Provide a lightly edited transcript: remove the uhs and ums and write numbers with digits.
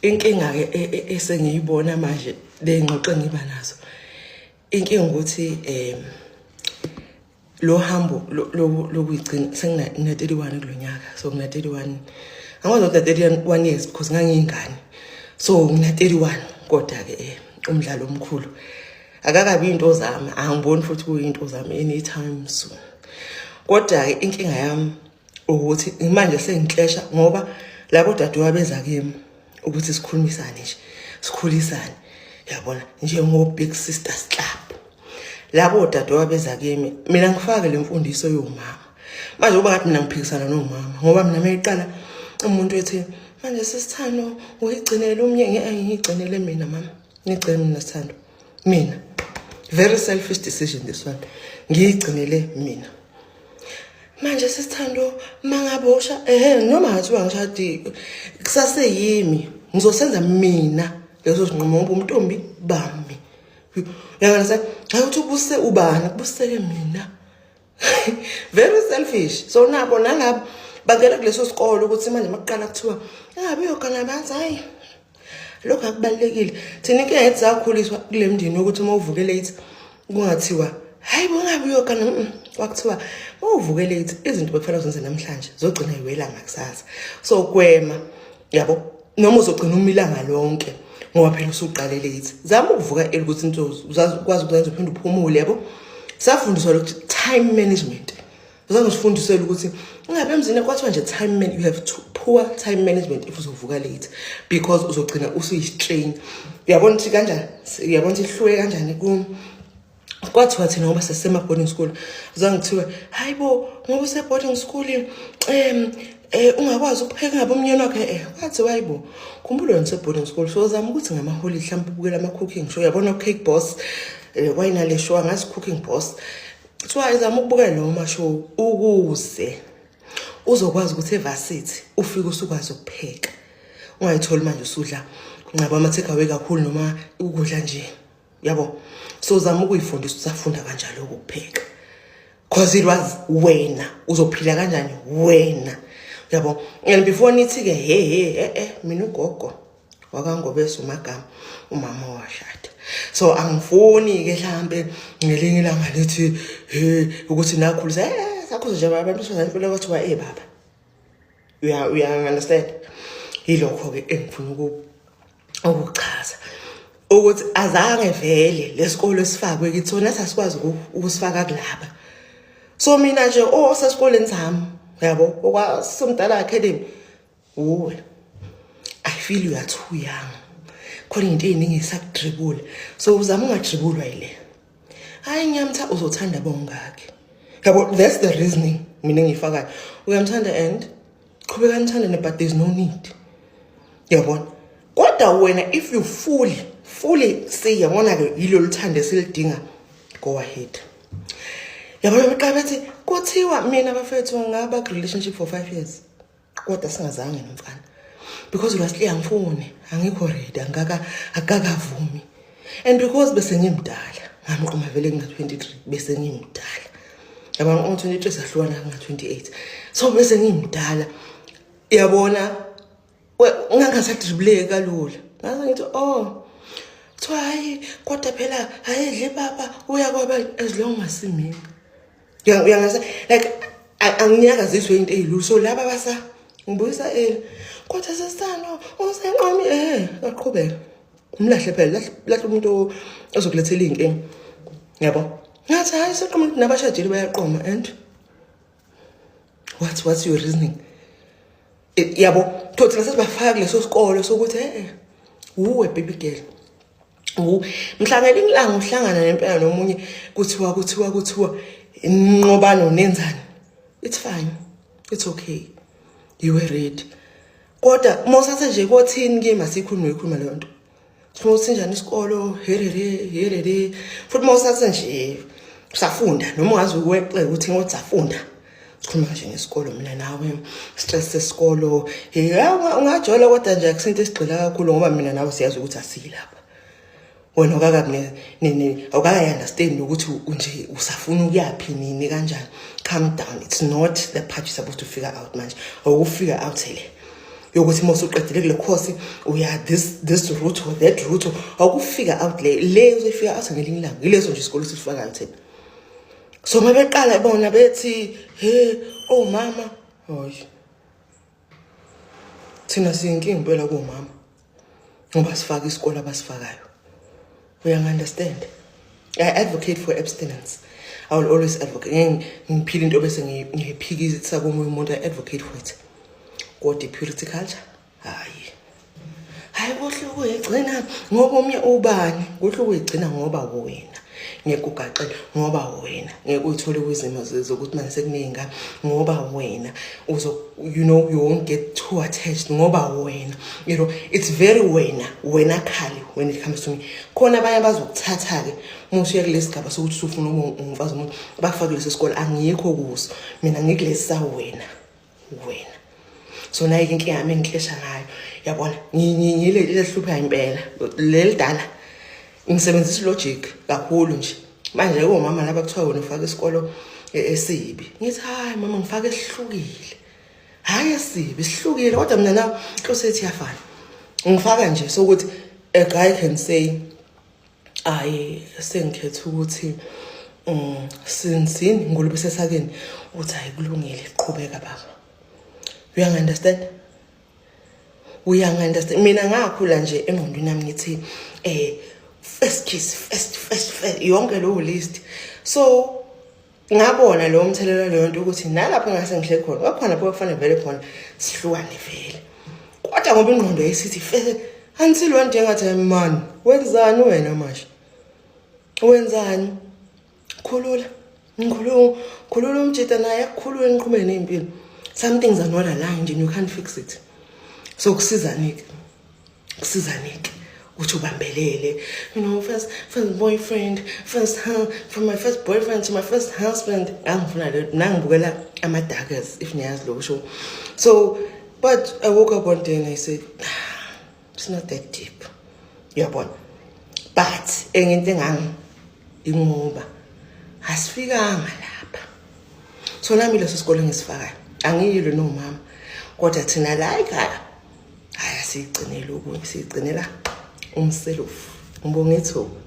inkinga ke esengiyibona manje lengxoxo ngiba nazo inkinga ukuthi lo hambo lokuyigcina sengina 31 kulonyaka so ngina 31 angikwazi ukuthi 31 years because ngangiyingane so ngina 31 kodwa ke umdlalo omkhulu akakabi into zami angiboni futhi kuyinto zami anytime soon kodwa ke inkinga yami ukuthi manje sengihlesha ngoba labo dadewabo beza kimi ukuthi sikhulumisane nje sikhulisane yabona njengo big sisters club labo dadewabo beza kimi mina ngifake lemfundiso yomama manje uba ngathi mina ngiphikisana nomama ngoba mina mayiqala umuntu ethi manje sisithando uyigcinele umnye ngiyigcinele mina mama ngigcine mina sithando mina very selfish decision this one ngiyigcinele mina manje sisithando mangabosha noma ngathi wangishadi kusase yimi ngizosenza mina leso sinqumo ngoba umntombi bami yabona sa ukuthi ubuse ubani kubuseke mina very selfish so nabo nalabo bangela kuleso sikolo ukuthi manje maqala kuthiwa engabe yogana banzi hayi lokho akubalekile thina inkinga yethu zakhuliswa kule mndini ukuthi uma uvuke late kungathiwa hayi bongabe yogana kwakuthiwa uma uvuke late izinto bekufanele uzenze namhlanje zogcina iwela ngakusasa so kwema yabo noma uzogcina umilanga lonke ngoba phela usuqale late zama ukuvuka ukuthi into uzakwazi ukwenza uphinde uphumule yabo safundiswa ukuthi time management uzangisifundisela ukuthi ungabe emzini kwathiwa nje time you have to poor time management if uzovuka late because uzogcina usuyistrain uyabona ukuthi kanjani uyabona ukuthi ihluke kanjani kwathiwa thina ngoba sesema boarding school uzangithiwa hayibo ngoba use boarding school ungakwazi ukupheka ngabe umnyeni wakhe wathi hayibo khumbula wena boarding school so zama ukuthi ngamaholi mhlawumbe ubukela ama cooking show yabona cake boss wayina le show ngazi cooking boss kuthiwa izama ukubukela lo mashow ukuze uzokwazi ukuthi evarsity ufike usukwazi ukupheka ungayitholi manje usudla ngaba ama take away kakhulu noma ukudla nje yabo so zama ukuyifundisa usafunda kanjalo ukupheka because it was wena uzophila kanjani wena yabo and before nithi ke mina ugogo wakangobese umagama umama washada so angifuni ke mhlambe ngelinye ilanga lithi ukuthi nakhulisa sakho nje abantu besizanipela kwathiwa baba you understand ilokho ke engifuna ukuchaza ukuthi azange vele lesikole sifakwe kithi sona sasikwazi ukusifaka kulaba so mina nje sesikoleni sami yabo okwasomdala academy uwe I feel you are too young khona into eziningi sakudribula so uzama ungadribulwa yile hayi ngiyamtha uzothanda bongaki yabo that's the reasoning mina ngifakayo uyamthanda and qhubeka nithanda but there's no need yabona kodwa wena if you fully say yabona ke yilo luthande esilidinga go ahead yabona beqabethi kuthiwa mina bafethu ngaba relationship for 5 years kodwa singazange nomfana because lastly angifuni angikho ready akakavumi and because bese ngimdala ngamqoma vele ngina 23 bese ngimdala yabona 23 sahlukana nga 28 so bese ngimdala yabona ungangasadribleka kalula ngaze ngithi hayi kodwa phela ayidle baba uyakwaba as long as simimi uyangase like angiyakaziswe into ezilulu so laba basa ngibuyisa kodwa sesithando usenqami aqhubeka umlahle phela lahle umuntu ozokulethela inkingi yabo ngathi hayi seqoma nabashadile bayaqoma and what's your reasoning yabo thothi nasebafaka leso sikole sokuthi uwe baby girl mhlangana ilanga uhlangana nempela nomunye kuthiwa inqobano nenzani it's fine it's okay you were ready kodwa mosathe nje kothini ke masikhuluma le nto futhi njani isikolo herere futhi mosathe nje usafunda noma ungazi ukweqe ukuthi ngotsafunda sikhuluma nje ngesikolo mina nawe stress sesikolo ungajola kodwa nje akusinto esigcila kakhulu ngoba mina nawe siyazi ukuthi asilapha wena awukaka understand ukuthi nje usafuna ukuyaphini nini kanjani calm down it's not the part you're supposed to figure out manje awufigure out hele yokuthi uma usuqedile kule course uya this route or that route awukufika out le uzofika out ngelinye ilanga ilezo nje isikole sifakayo thina. So mabeqala bona bethi oh mama hoyi thina siyinkinga impela komama ngoba sifaka isikole abasifakayo. We understand. I advocate for abstinence. I will always advocate. Ngiphila into bese ngiyiphikisa komunye umuntu. I advocate for it. Kodwa purity culture hayi kuhle ukuyigcina ngoba omnye ubani, kuhle ukuyigcina ngoba wena ngeke ugaqele ngoba wena ngeke uthole kwizimo zokuthi manje sekuninga ngoba wena you won't get too attached ngoba wena, it's very wena khali when it comes to me. Khona abanye abazokuthatha ke musuya kulesigaba sokuthi usufuna umfazi umuntu bakufaka lesi sikole angikho kuso mina ngikulesa wena. So nayi inkinga yami engihlesha ngayo yabona ngile lehlupha impela lelidala ngisebenzisa logic kakhulu nje manje omama laba kuthiwa wena ufaka isikolo esibi ngithi hayi mama ngifaka esihlukile hayi esibi sihlukile kodwa mina nawe closethi yafana ngifaka nje sokuthi a guy can say sengikhetha ukuthi sinzini ngolube sesakeni uthi ayikulungile iqhubeka baba. We understand. Mina ngakhula nje engqondweni nami ngithi first kiss first yonke lo list. So ngabona lo umthelela leyo nto ukuthi nalapho ngase ngihle khona wakhona lapho kufanele vele khona sihlukane vele. Kodwa ngoba ingqondo yesithi until one day ngathi man wenzani wena manje? Wenzani? Khulula umjita naye akukhulule niqhubeke nempilo. Some things are not aligned and you can't fix it. So kusizanike uthi ubambelele, first boyfriend, from my first boyfriend to my first husband. Angifuna nangibukela ama-daggers if niyazi lo show. So but I woke up one day and I said it's not that deep. Yabona. But enye into ingoba asifikanga lapha. So nami leso sikole ngisifakayo angiyilo no mama kodwa thina la ekhaya haya sigcinela okunye sigcinela umselofu ngibonga ithuba.